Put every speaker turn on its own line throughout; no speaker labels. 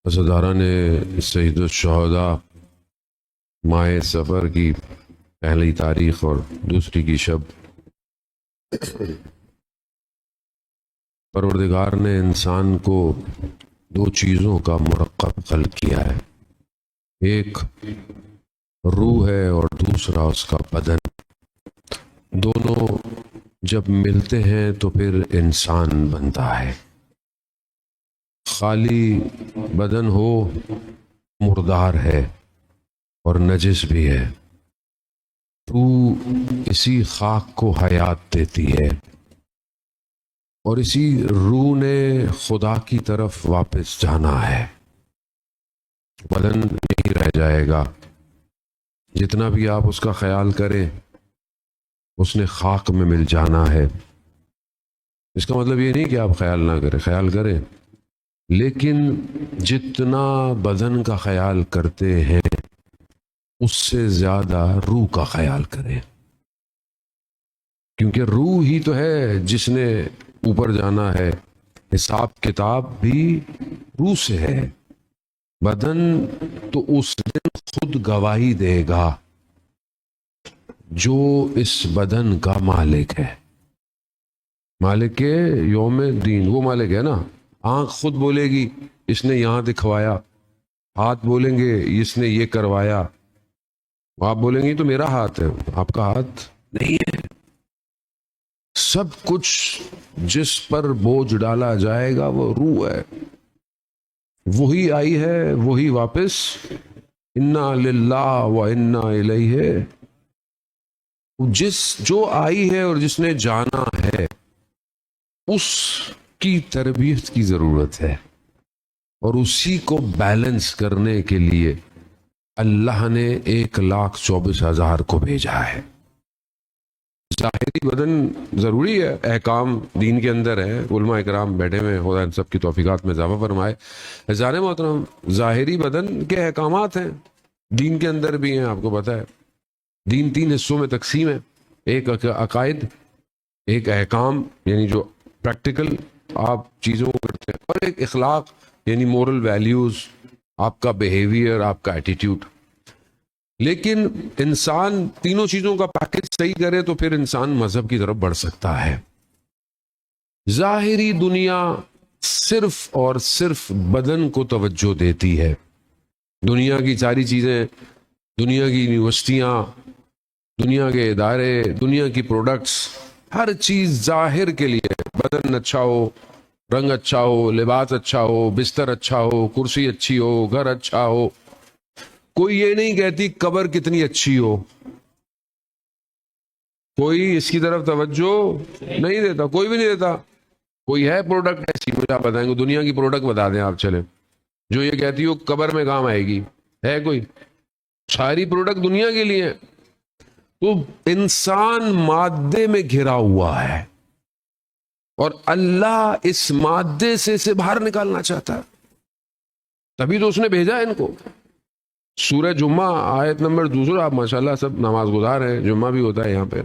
عزادارہ نے سید الشہداء ماہ سفر کی پہلی تاریخ اور دوسری کی شب پروردگار نے انسان کو دو چیزوں کا مرکب خلق کیا ہے، ایک روح ہے اور دوسرا اس کا بدن۔ دونوں جب ملتے ہیں تو پھر انسان بنتا ہے۔ خالی بدن ہو مردار ہے اور نجس بھی ہے، تو اسی خاک کو حیات دیتی ہے اور اسی روح نے خدا کی طرف واپس جانا ہے۔ بدن نہیں رہ جائے گا، جتنا بھی آپ اس کا خیال کریں اس نے خاک میں مل جانا ہے۔ اس کا مطلب یہ نہیں کہ آپ خیال نہ کریں، خیال کریں، لیکن جتنا بدن کا خیال کرتے ہیں اس سے زیادہ روح کا خیال کریں، کیونکہ روح ہی تو ہے جس نے اوپر جانا ہے۔ حساب کتاب بھی روح سے ہے۔ بدن تو اس دن خود گواہی دے گا جو اس بدن کا مالک ہے۔ مالک کے یوم دین، وہ مالک ہے نا۔ آنکھ خود بولے گی اس نے یہاں دکھوایا، ہاتھ بولیں گے اس نے یہ کروایا، آپ بولیں گے تو میرا ہاتھ ہے، آپ کا ہاتھ نہیں ہے۔ سب کچھ جس پر بوجھ ڈالا جائے گا وہ روح ہے، وہی آئی ہے وہی واپس۔ انا للہ و انا الیہ، جو آئی ہے اور جس نے جانا ہے اس کی تربیت کی ضرورت ہے، اور اسی کو بیلنس کرنے کے لیے اللہ نے 1,24,000 کو بھیجا ہے۔ ظاہری بدن ضروری ہے، احکام دین کے اندر ہے، علماء اکرام بیٹھے ہوئے، خدا ان سب کی توفیقات میں اضافہ فرمائے۔ عزیزان محترم، ظاہری بدن کے احکامات ہیں، دین کے اندر بھی ہیں، آپ کو پتہ ہے۔ دین 3 حصوں میں تقسیم ہے، ایک عقائد، ایک احکام یعنی جو پریکٹیکل آپ چیزوں کو کرتے ہیں، اور ایک اخلاق یعنی مورل ویلیوز، آپ کا بیہیویئر، آپ کا ایٹیٹیوڈ۔ لیکن انسان تینوں چیزوں کا پیکج صحیح کرے تو پھر انسان مذہب کی طرف بڑھ سکتا ہے۔ ظاہری دنیا صرف اور صرف بدن کو توجہ دیتی ہے۔ دنیا کی ساری چیزیں، دنیا کی یونیورسٹیاں، دنیا کے ادارے، دنیا کی پروڈکٹس، ہر چیز ظاہر کے لیے، بدن اچھا ہو، رنگ اچھا ہو، لباس اچھا ہو، بستر اچھا ہو، کرسی اچھی ہو، گھر اچھا ہو۔ کوئی یہ نہیں کہتی قبر کتنی اچھی ہو، کوئی اس کی طرف توجہ نہیں دیتا، کوئی بھی نہیں دیتا۔ کوئی ہے پروڈکٹ ایسی، مجھے آپ بتائیں گے، دنیا کی پروڈکٹ بتا دیں آپ چلیں جو یہ کہتی ہو قبر میں کام آئے گی؟ ہے کوئی؟ ساری پروڈکٹ دنیا کے لیے۔ تو انسان مادے میں گھرا ہوا ہے اور اللہ اس مادے سے اسے باہر نکالنا چاہتا ہے، تبھی تو اس نے بھیجا ہے ان کو۔ سورہ جمعہ آیت نمبر 2، آپ ماشاءاللہ سب نماز گزار ہیں، جمعہ بھی ہوتا ہے یہاں پہ۔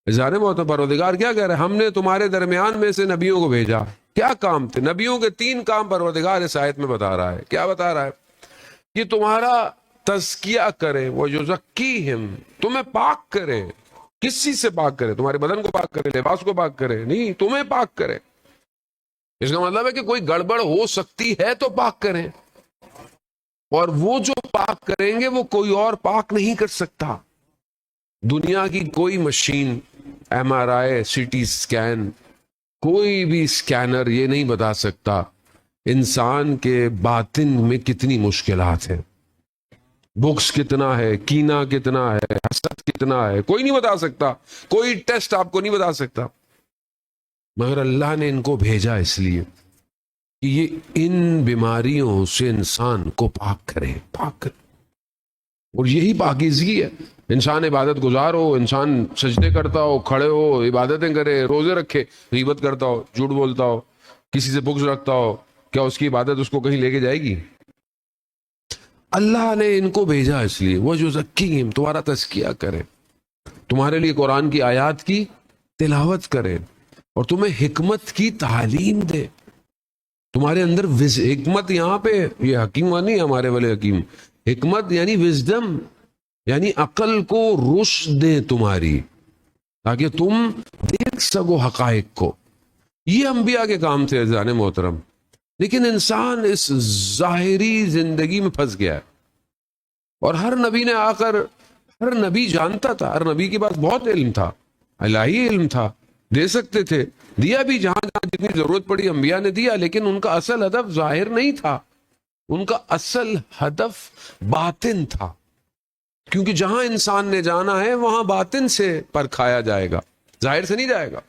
اظہار محترم، پروردگار کیا کہہ رہا ہے؟ ہم نے تمہارے درمیان میں سے نبیوں کو بھیجا۔ کیا کام تھے نبیوں کے؟ 3 کام پروردگار اس آیت میں بتا رہا ہے۔ کیا بتا رہا ہے؟ کہ تمہارا تزکیہ کرے، وَيُزَكِّيهِمْ، تمہیں پاک کرے۔ کس چیز سے پاک کرے؟ تمہارے بدن کو پاک کرے، لباس کو پاک کرے؟ نہیں، تمہیں پاک کرے۔ اس کا مطلب ہے کہ کوئی گڑبڑ ہو سکتی ہے تو پاک کریں، اور وہ جو پاک کریں گے وہ کوئی اور پاک نہیں کر سکتا۔ دنیا کی کوئی مشین، MRI، CT اسکین، کوئی بھی اسکینر یہ نہیں بتا سکتا انسان کے باطن میں کتنی مشکلات ہیں، بکس کتنا ہے، کینہ کتنا ہے، حسد کتنا ہے، کوئی نہیں بتا سکتا۔ کوئی ٹیسٹ آپ کو نہیں بتا سکتا، مگر اللہ نے ان کو بھیجا اس لیے کہ یہ ان بیماریوں سے انسان کو پاک کرے، پاک کرے۔ اور یہی پاکیزگی ہے۔ انسان عبادت گزار ہو، انسان سجدے کرتا ہو، کھڑے ہو، عبادتیں کرے، روزے رکھے، غیبت کرتا ہو، جھوٹ بولتا ہو، کسی سے بغض رکھتا ہو، کیا اس کی عبادت اس کو کہیں لے کے جائے گی؟ اللہ نے ان کو بھیجا اس لیے وَيُزَكِّيهِمْ، تمہارا تزکیہ کرے، تمہارے لیے قرآن کی آیات کی تلاوت کرے، اور تمہیں حکمت کی تعلیم دے۔ تمہارے اندر حکمت، یہاں پہ یہ حکیم نہیں ہے ہمارے والے حکیم، حکمت یعنی وزڈم، یعنی عقل کو رشد دے تمہاری، تاکہ تم دیکھ سکو حقائق کو. یہ انبیاء کے کام تھے عزیزان محترم. لیکن انسان اس ظاہری زندگی میں پھنس گیا ہے. اور ہر نبی نے آ کر، ہر نبی جانتا تھا، ہر نبی کے پاس بہت علم تھا، الہی علم تھا، دے سکتے تھے، دیا بھی جہاں جہاں جتنی ضرورت پڑی انبیاء نے دیا. لیکن ان کا اصل ہدف ظاہر نہیں تھا، ان کا اصل ہدف باطن تھا. کیونکہ جہاں انسان نے جانا ہے وہاں باطن سے پرکھایا جائے گا، ظاہر سے نہیں جائے گا.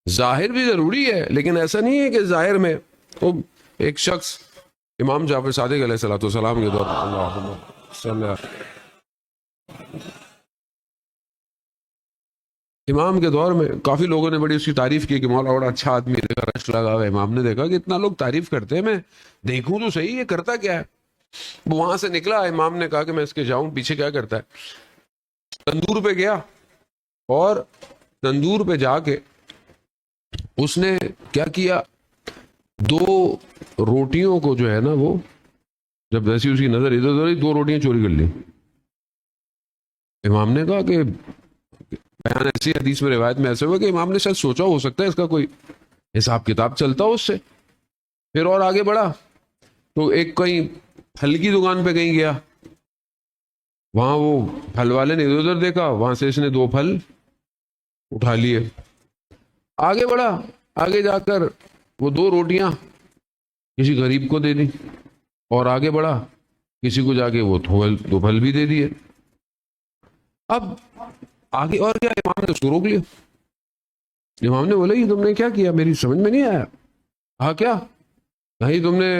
ظاہر بھی ضروری ہے، لیکن ایسا نہیں ہے کہ ظاہر میں تو ایک شخص امام جعفر صادق علیہ السلام کے دور میں، اللہم صلی اللہ، امام کے دور میں کافی لوگوں نے بڑی اس کی تعریف کی کہ مولا بڑا اچھا آدمی ہے، دیکھا رش لگا ہوا ہے. امام نے دیکھا کہ اتنا لوگ تعریف کرتے ہیں، میں دیکھوں تو صحیح یہ کرتا کیا ہے. وہاں سے نکلا، امام نے کہا کہ میں اس کے جاؤں پیچھے کیا کرتا ہے. تندور پہ گیا اور تندور پہ جا کے اس نے کیا کیا، 2 روٹیوں کو جو ہے نا، وہ جب ویسی اس کی نظر ادھر ادھر 2 روٹیاں چوری کر لی. امام نے کہا کہ بیان ایسی حدیث میں روایت میں ایسے ہوا کہ امام نے شاید سوچا ہو سکتا ہے اس کا کوئی حساب کتاب چلتا ہو اس سے. پھر اور آگے بڑھا تو ایک کہیں پھل کی دکان پہ کہیں گیا، وہاں وہ پھل والے نے ادھر ادھر دیکھا، وہاں سے اس نے 2 پھل اٹھا لیے. آگے بڑھا، آگے جا کر وہ 2 روٹیاں کسی غریب کو دے دی، اور آگے بڑھا کسی کو جا کے وہ 2 پھل بھی دے دیے. اب آگے اور کیا، امام نے اس کو روک لیا. امام نے بولا یہ تم نے کیا کیا، میری سمجھ میں نہیں آیا. ہاں کیا، کہیں تم نے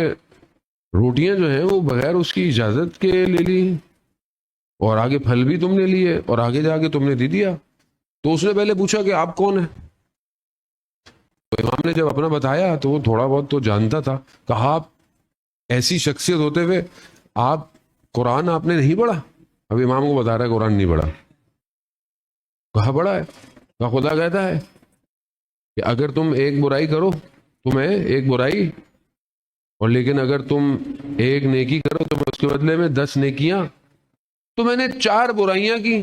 روٹیاں جو ہیں وہ بغیر اس کی اجازت کے لے لی، اور آگے پھل بھی تم نے لیے، اور آگے جا کے تم نے دے دیا. تو اس نے پہلے پوچھا کہ آپ کون ہیں. تو امام نے جب اپنا بتایا تو وہ تھوڑا بہت تو جانتا تھا. کہا آپ ایسی شخصیت ہوتے ہوئے آپ قرآن آپ نے نہیں پڑھا. اب امام کو بتا رہا ہے قرآن نہیں پڑھا. کہا پڑھا ہے. کہا خدا کہتا ہے کہ اگر تم ایک برائی کرو تمہیں ایک برائی، اور لیکن اگر تم ایک نیکی کرو تو اس کے بدلے میں 10 نیکیاں. تو میں نے 4 برائیاں کی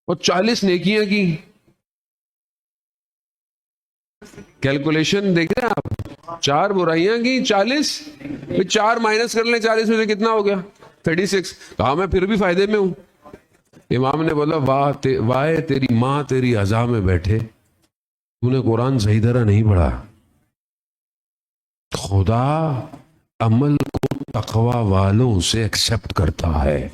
اور 40 نیکیاں کی. کیلکولیشن دیکھ رہے ہیں آپ، 4 برائیاں کی 40، پھر 4 مائنس کر لیں 40 میں سے کتنا ہو گیا 36. کہا میں پھر بھی فائدے میں ہوں. امام نے بولا واہ تیری ماں تیری عزا میں بیٹھے، تو نے قرآن صحیح طرح نہیں پڑھا. خدا عمل کو تقوی والوں سے ایکسپٹ کرتا ہے.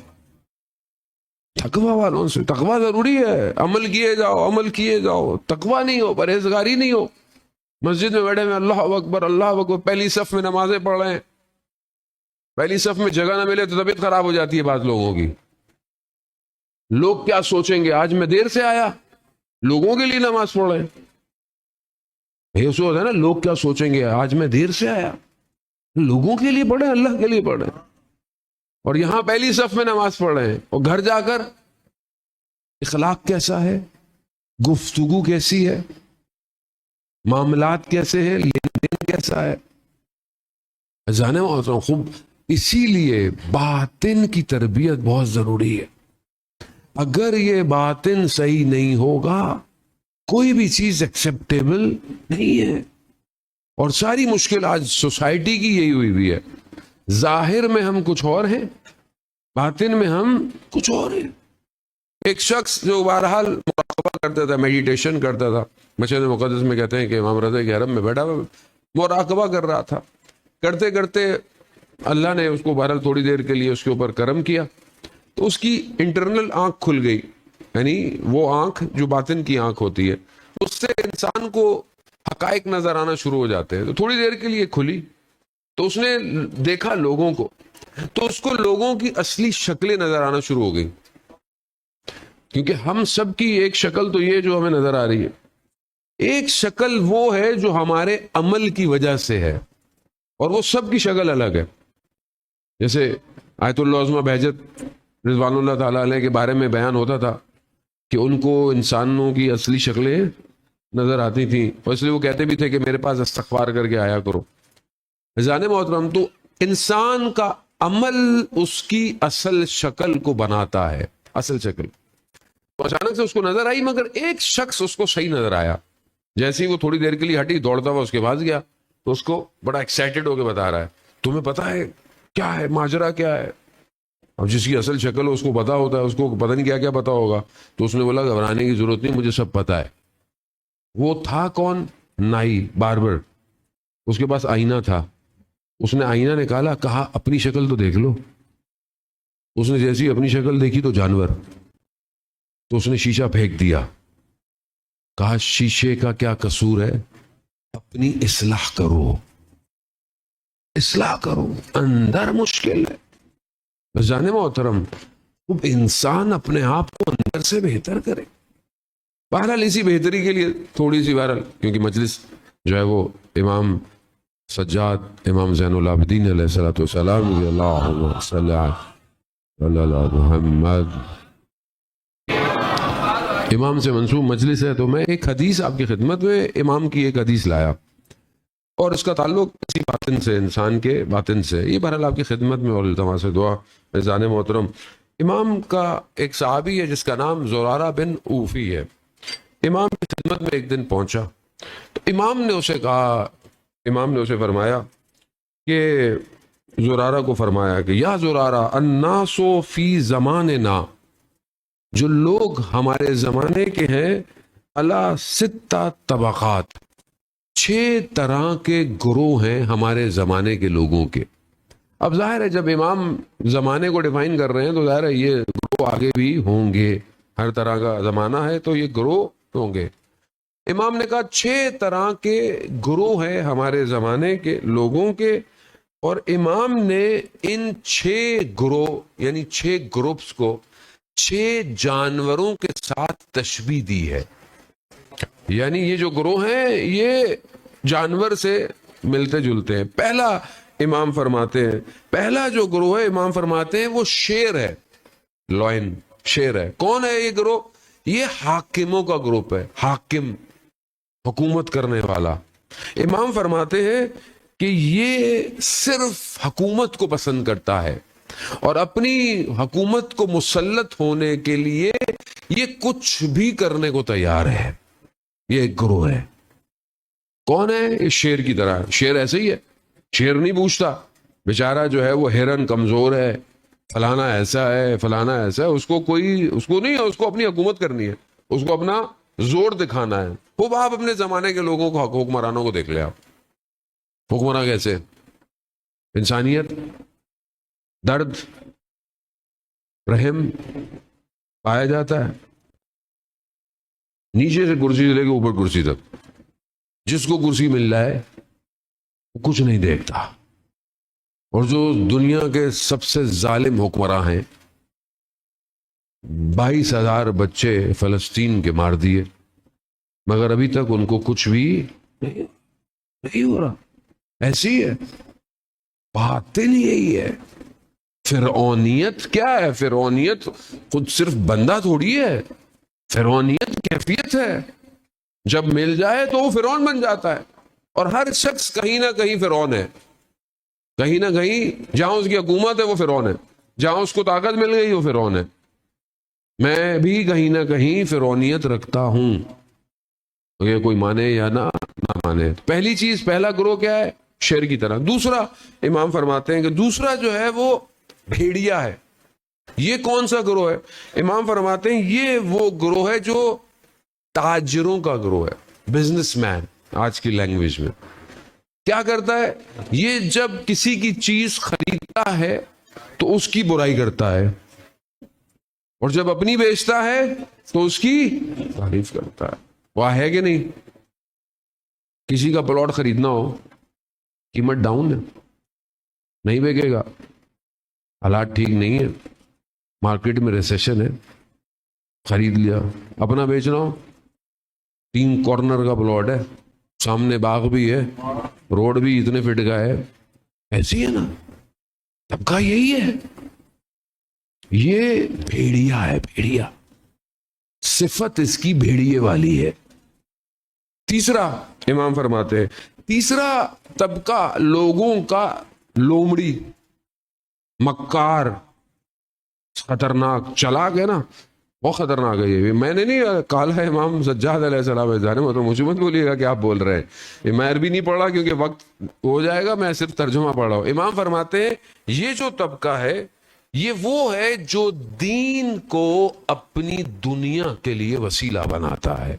تقوی والوں سے، تقوی ضروری ہے، عمل کیے جاؤ، عمل کیے جاؤ. تقوی نہیں ہو، پرہیزگاری نہیں ہو، مسجد میں بیٹھے میں اللہ اکبر اللہ اکبر، پہلی صف میں نمازیں پڑھ رہے ہیں، پہلی صف میں جگہ نہ ملے تو طبیعت خراب ہو جاتی ہے بعض لوگوں کی. لوگ کیا سوچیں گے، آج میں دیر سے آیا، لوگوں کے لیے نماز پڑھ رہے ہیں. یہ سو ہوتا ہے نا، لوگ کیا سوچیں گے، آج میں دیر سے آیا، لوگوں کے لیے پڑھے، اللہ کے لیے پڑھے. اور یہاں پہلی صف میں نماز پڑھ رہے ہیں، اور گھر جا کر اخلاق کیسا ہے، گفتگو کیسی ہے، معاملات کیسے ہیں، لین دین کیسا ہے. جانے ہوتا ہوں خوب. اسی لیے باطن کی تربیت بہت ضروری ہے. اگر یہ باطن صحیح نہیں ہوگا کوئی بھی چیز ایکسیپٹیبل نہیں ہے. اور ساری مشکل آج سوسائٹی کی یہی ہوئی ہے، ظاہر میں ہم کچھ اور ہیں، باطن میں ہم کچھ اور ہیں. ایک شخص جو بہرحال مراقبہ کرتا تھا، میڈیٹیشن کرتا تھا، مسجد مقدس میں کہتے ہیں کہ امام رضا کے حرم میں بیٹھا ہوا مراقبہ کر رہا تھا. کرتے کرتے اللہ نے اس کو بہرحال تھوڑی دیر کے لیے اس کے اوپر کرم کیا، تو اس کی انٹرنل آنکھ کھل گئی، یعنی وہ آنکھ جو باطن کی آنکھ ہوتی ہے، اس سے انسان کو حقائق نظر آنا شروع ہو جاتے ہیں. تو تھوڑی دیر کے لیے کھلی تو اس نے دیکھا لوگوں کو، تو اس کو لوگوں کی اصلی شکلیں نظر آنا شروع ہو گئی. کیونکہ ہم سب کی ایک شکل تو یہ جو ہمیں نظر آ رہی ہے، ایک شکل وہ ہے جو ہمارے عمل کی وجہ سے ہے، اور وہ سب کی شکل الگ ہے. جیسے آیت اللہ عظمہ بہجت رضوان اللہ تعالیٰ علیہ کے بارے میں بیان ہوتا تھا کہ ان کو انسانوں کی اصلی شکلیں نظر آتی تھیں، اور اس لیے وہ کہتے بھی تھے کہ میرے پاس استغفار کر کے آیا کرو. جانے محترم، تو انسان کا عمل اس کی اصل شکل کو بناتا ہے، اصل شکل. تو اچانک سے اس کو نظر آئی، مگر ایک شخص اس کو صحیح نظر آیا. جیسے ہی وہ تھوڑی دیر کے لیے ہٹی، دوڑتا ہوا اس کے پاس گیا، تو اس کو بڑا ایکسائٹڈ ہو کے بتا رہا ہے تمہیں پتا ہے کیا ہے ماجرا کیا ہے. اب جس کی اصل شکل اس کو پتا ہوتا ہے، اس کو پتہ نہیں کیا کیا پتا ہوگا. تو اس نے بولا گھبرانے کی ضرورت نہیں، مجھے سب پتا ہے. وہ تھا کون؟ نائی، باربر. اس کے پاس آئینہ تھا. اس نے آئینہ نکالا، کہا اپنی شکل تو دیکھ لو. اس نے جیسی اپنی شکل دیکھی تو جانور. تو اس نے شیشہ پھینک دیا. کہا شیشے کا کیا قصور ہے، اپنی اصلاح کرو، اصلاح کرو. اندر مشکل ہے. جانے محترم، اب انسان اپنے آپ کو اندر سے بہتر کرے. بہرحال اسی بہتری کے لیے تھوڑی سی بہرحال، کیونکہ مجلس جو ہے وہ امام سجاد امام زین العابدین علیہ الصلوۃ والسلام رضی اللہ صلی اللہ محمد امام سے منسوب مجلس ہے. تو میں ایک حدیث آپ کی خدمت میں امام کی ایک حدیث لایا، اور اس کا تعلق کسی باطن سے، انسان کے باطن سے. یہ بہرحال آپ کی خدمت میں، اور التماس سے دعا. فیضان محترم، امام کا ایک صحابی ہے جس کا نام زرارہ بن اوفی ہے. امام کی خدمت میں ایک دن پہنچا، تو امام نے اسے کہا، امام نے اسے فرمایا کہ زرارہ کو فرمایا کہ یا زرارہ الناس فی زماننا، جو لوگ ہمارے زمانے کے ہیں، علی ستہ طبقات، 6 طرح کے گروہ ہیں ہمارے زمانے کے لوگوں کے. اب ظاہر ہے جب امام زمانے کو ڈیفائن کر رہے ہیں تو ظاہر ہے یہ گروہ آگے بھی ہوں گے. ہر طرح کا زمانہ ہے تو یہ گروہ ہوں گے. امام نے کہا 6 طرح کے گروہ ہیں ہمارے زمانے کے لوگوں کے، اور امام نے ان 6 گروہ یعنی 6 گروپس کو 6 جانوروں کے ساتھ تشبیہ دی ہے. یعنی یہ جو گروہ ہیں یہ جانور سے ملتے جلتے ہیں. پہلا امام فرماتے ہیں، پہلا جو گروہ ہے امام فرماتے ہیں وہ شیر ہے، لائن، شیر ہے. کون ہے یہ گروہ؟ یہ حاکموں کا گروپ ہے. حاکم، حکومت کرنے والا. امام فرماتے ہیں کہ یہ صرف حکومت کو پسند کرتا ہے، اور اپنی حکومت کو مسلط ہونے کے لیے یہ کچھ بھی کرنے کو تیار ہے. یہ ایک گروہ ہے. کون ہے؟ اس شیر کی طرح. شیر ایسے ہی ہے، شیر نہیں پوچھتا بیچارہ جو ہے وہ ہرن کمزور ہے، فلانا ایسا ہے، فلانا ایسا ہے. اس کو نہیں ہے، اس کو اپنی حکومت کرنی ہے، اس کو اپنا زور دکھانا ہے. وہ آپ اپنے زمانے کے لوگوں کو، حکمرانوں کو دیکھ لیں. آپ حکمراں کیسے؟ انسانیت، درد، رحم پایا جاتا ہے. نیچے سے کرسی سے لے کے اوپر کرسی تک جس کو کرسی مل جائے وہ کچھ نہیں دیکھتا. اور جو دنیا کے سب سے ظالم حکمراں ہیں، 22,000 بچے فلسطین کے مار دیے، مگر ابھی تک ان کو کچھ بھی نہیں ہو رہا. ایسی ہے باطن. یہی ہے فرعونیت. کیا ہے فرعونیت؟ خود صرف بندہ تھوڑی ہے، فرعونیت کیفیت ہے. جب مل جائے تو وہ فرعون بن جاتا ہے. اور ہر شخص کہیں نہ کہیں فرعون ہے. کہیں نہ کہیں جہاں اس کی حکومت ہے وہ فرعون ہے، جہاں اس کو طاقت مل گئی وہ فرعون ہے. میں بھی کہیں نہ کہیں فرعونیت رکھتا ہوں، یہ کوئی مانے یا نہ مانے. پہلی چیز، پہلا گروہ کیا ہے؟ شیر کی طرح. دوسرا امام فرماتے ہیں کہ دوسرا جو ہے وہ بھیڑیا ہے. یہ کون سا گروہ ہے؟ امام فرماتے ہیں یہ وہ گروہ ہے جو تاجروں کا گروہ ہے، بزنس مین. آج کی لینگویج میں کیا کرتا ہے یہ؟ جب کسی کی چیز خریدتا ہے تو اس کی برائی کرتا ہے، اور جب اپنی بیچتا ہے تو اس کی تعریف کرتا ہے. وہ ہے کہ نہیں؟ کسی کا پلاٹ خریدنا ہو، قیمت ڈاؤن ہے، نہیں بیکے گا، حالات ٹھیک نہیں ہے، مارکیٹ میں ریسیشن ہے، خرید لیا. اپنا بیچنا ہو، 3 کارنر کا پلاٹ ہے، سامنے باغ بھی ہے، روڈ بھی اتنے فٹ کا ہے. ایسی ہے نا طبقہ، یہی ہے. یہ بھیڑیا ہے، بھیڑیا. صفت اس کی بھیڑیے والی ہے. تیسرا امام فرماتے ہیں تیسرا طبقہ لوگوں کا لومڑی، مکار، خطرناک، چلاک ہے نا، بہت خطرناک ہے یہ. میں نے نہیں کالا ہے امام سجاد علیہ السلام جانے میں، تو مجھے مت بولیے گا کہ آپ بول رہے ہیں. میں عربی نہیں پڑھ رہا کیونکہ وقت ہو جائے گا، میں صرف ترجمہ پڑھ رہا ہوں. امام فرماتے ہیں یہ جو طبقہ ہے یہ وہ ہے جو دین کو اپنی دنیا کے لیے وسیلہ بناتا ہے.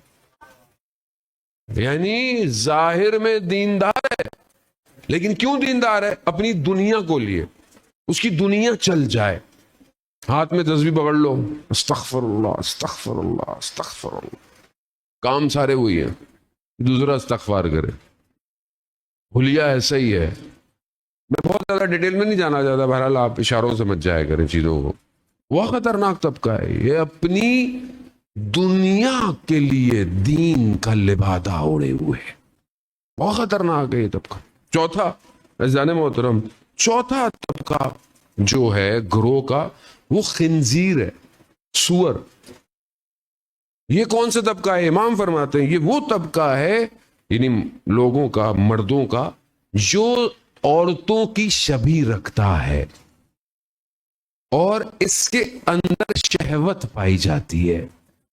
یعنی ظاہر میں دیندار ہے، لیکن کیوں دیندار ہے؟ اپنی دنیا کو لیے، اس کی دنیا چل جائے. ہاتھ میں تسبیح پکڑ لو، استغفر اللہ استغفر اللہ استغفر اللہ، کام سارے ہوئی ہیں، دوسرا استغفار کرے. حلیہ ایسا ہی ہے. میں بہت زیادہ ڈیٹیل میں نہیں جانا چاہتا، بہرحال آپ اشاروں سمجھ جایا کریں چیزوں کو. وہ خطرناک طبقہ ہے، یہ اپنی دنیا کے لیے دین کا لبادہ اوڑے ہوئے. بہت خطرناک ہے یہ طبقہ. چوتھا عزیزان محترم، چوتھا طبقہ جو ہے گروہ کا، وہ خنزیر ہے، سور. یہ کون سے طبقہ ہے؟ امام فرماتے ہیں یہ وہ طبقہ ہے، یعنی لوگوں کا، مردوں کا، جو عورتوں کی شبیہ رکھتا ہے اور اس کے اندر شہوت پائی جاتی ہے،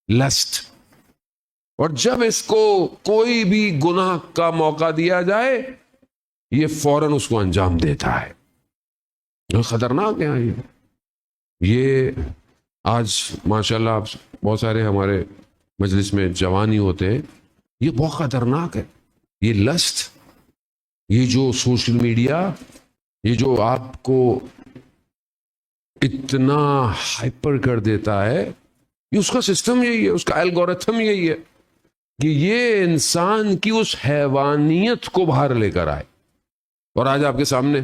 لسٹ. اور جب اس کو کوئی بھی گناہ کا موقع دیا جائے یہ فوراً اس کو انجام دیتا ہے. خطرناک ہے یہ. آج ماشاءاللہ بہت سارے ہمارے مجلس میں جوان ہی ہوتے ہیں، یہ بہت خطرناک ہے. یہ لسٹ، یہ جو سوشل میڈیا، یہ جو آپ کو اتنا ہائپر کر دیتا ہے، یہ اس کا سسٹم یہی ہے، اس کا الگورتھم یہی ہے کہ یہ انسان کی اس حیوانیت کو باہر لے کر آئے. اور آج آپ کے سامنے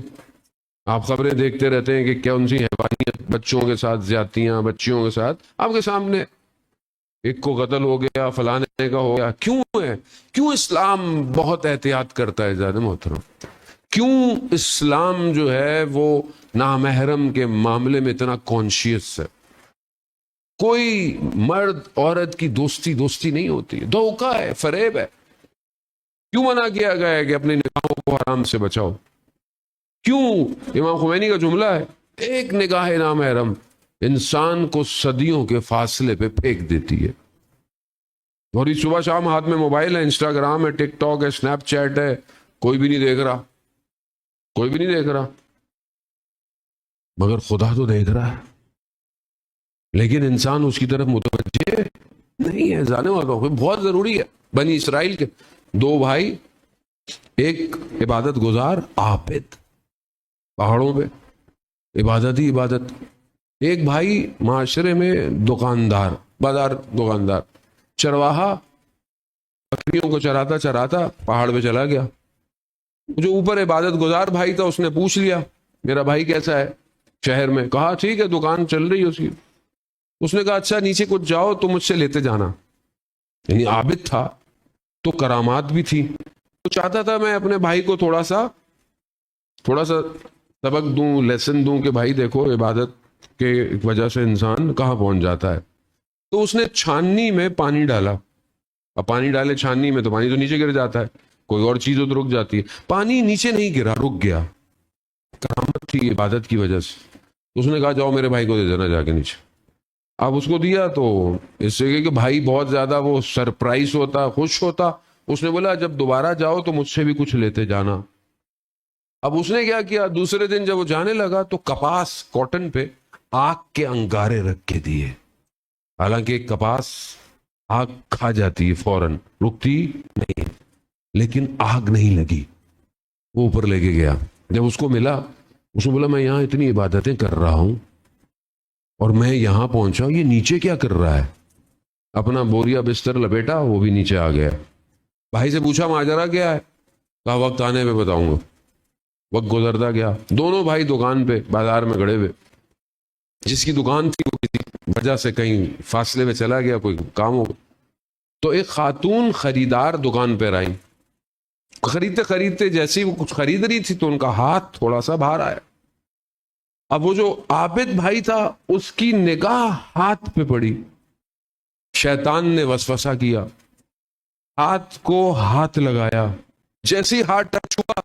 آپ خبریں دیکھتے رہتے ہیں کہ کیا ان سی حیوانیت، بچوں کے ساتھ زیادتیاں، بچیوں کے ساتھ آپ کے سامنے. ایک کو قتل ہو گیا، فلانے کا ہو گیا. کیوں ہے؟ کیوں اسلام بہت احتیاط کرتا ہے زیادہ محترم؟ کیوں اسلام جو ہے وہ نامحرم کے معاملے میں اتنا کانشیس ہے؟ کوئی مرد عورت کی دوستی نہیں ہوتی، دھوکہ ہے، فریب ہے. کیوں منع کیا گیا ہے کہ اپنی نگاہوں کو حرام سے بچاؤ؟ کیوں؟ امام خمینی کا جملہ ہے، ایک نگاہ نامحرم انسان کو صدیوں کے فاصلے پہ پھینک دیتی ہے. اور یہ صبح شام ہاتھ میں موبائل ہے، انسٹاگرام ہے، ٹک ٹاک ہے، اسنیپ چیٹ ہے، کوئی بھی نہیں دیکھ رہا، کوئی بھی نہیں دیکھ رہا، مگر خدا تو دیکھ رہا ہے. لیکن انسان اس کی طرف متوجہ نہیں ہے. جانے والا بہت ضروری ہے. بنی اسرائیل کے دو بھائی، ایک عبادت گزار عابد، پہاڑوں پہ عبادت ہی عبادت. ایک بھائی معاشرے میں دکاندار، بازار دکاندار، چرواہا، بکریوں کو چراتا چراتا پہاڑ پہ چلا گیا. جو اوپر عبادت گزار بھائی تھا اس نے پوچھ لیا میرا بھائی کیسا ہے شہر میں. کہا ٹھیک ہے، دکان چل رہی ہے اس کی. اس نے کہا اچھا نیچے کچھ جاؤ تو مجھ سے لیتے جانا. یعنی عابد تھا تو کرامات بھی تھی، تو چاہتا تھا میں اپنے بھائی کو تھوڑا سا سبق دوں، لیسن دوں کہ بھائی دیکھو عبادت کے وجہ سے انسان کہاں پہنچ جاتا ہے. تو اس نے چھاننی میں پانی ڈالا. اب پانی ڈالے چھاننی میں تو پانی تو نیچے گر جاتا ہے، کوئی اور چیز تو رک جاتی ہے. پانی نیچے نہیں گرا، رک گیا. کرامت تھی عبادت کی وجہ سے. اس نے کہا جاؤ میرے بھائی کو دے دینا جا کے نیچے. اب اس کو دیا تو اس سے کہ بھائی بہت زیادہ وہ سرپرائز ہوتا، خوش ہوتا. اس نے بولا جب دوبارہ جاؤ تو مجھ سے بھی کچھ لیتے جانا. اب اس نے کیا کیا، دوسرے دن جب وہ جانے لگا تو کپاس، کاٹن پہ آگ کے انگارے رکھ کے دیے. حالانکہ کپاس آگ کھا جاتی ہے فوراً، رکتی نہیں، لیکن آگ نہیں لگی. وہ اوپر لے کے گیا. جب اس کو ملا اس نے بولا میں یہاں اتنی عبادتیں کر رہا ہوں اور میں یہاں پہنچا، یہ نیچے کیا کر رہا ہے؟ اپنا بوریا بستر لپیٹا، وہ بھی نیچے آ گیا. بھائی سے پوچھا ماجرا کیا ہے؟ کہا وقت آنے پہ بتاؤں گا. وقت گزرتا گیا، دونوں بھائی دکان پہ بازار میں کھڑے ہوئے. جس کی دکان تھی وہ کسی وجہ سے کہیں فاصلے میں چلا گیا، کوئی کام ہو. تو ایک خاتون خریدار دکان پہ آئی. خریدتے خریدتے جیسے وہ کچھ خرید رہی تھی تو ان کا ہاتھ تھوڑا سا باہر آیا. اب وہ جو عابد بھائی تھا اس کی نگاہ ہاتھ پہ پڑی. شیطان نے وسوسہ کیا، ہاتھ کو ہاتھ لگایا. جیسے ہی ہاتھ ٹچ ہوا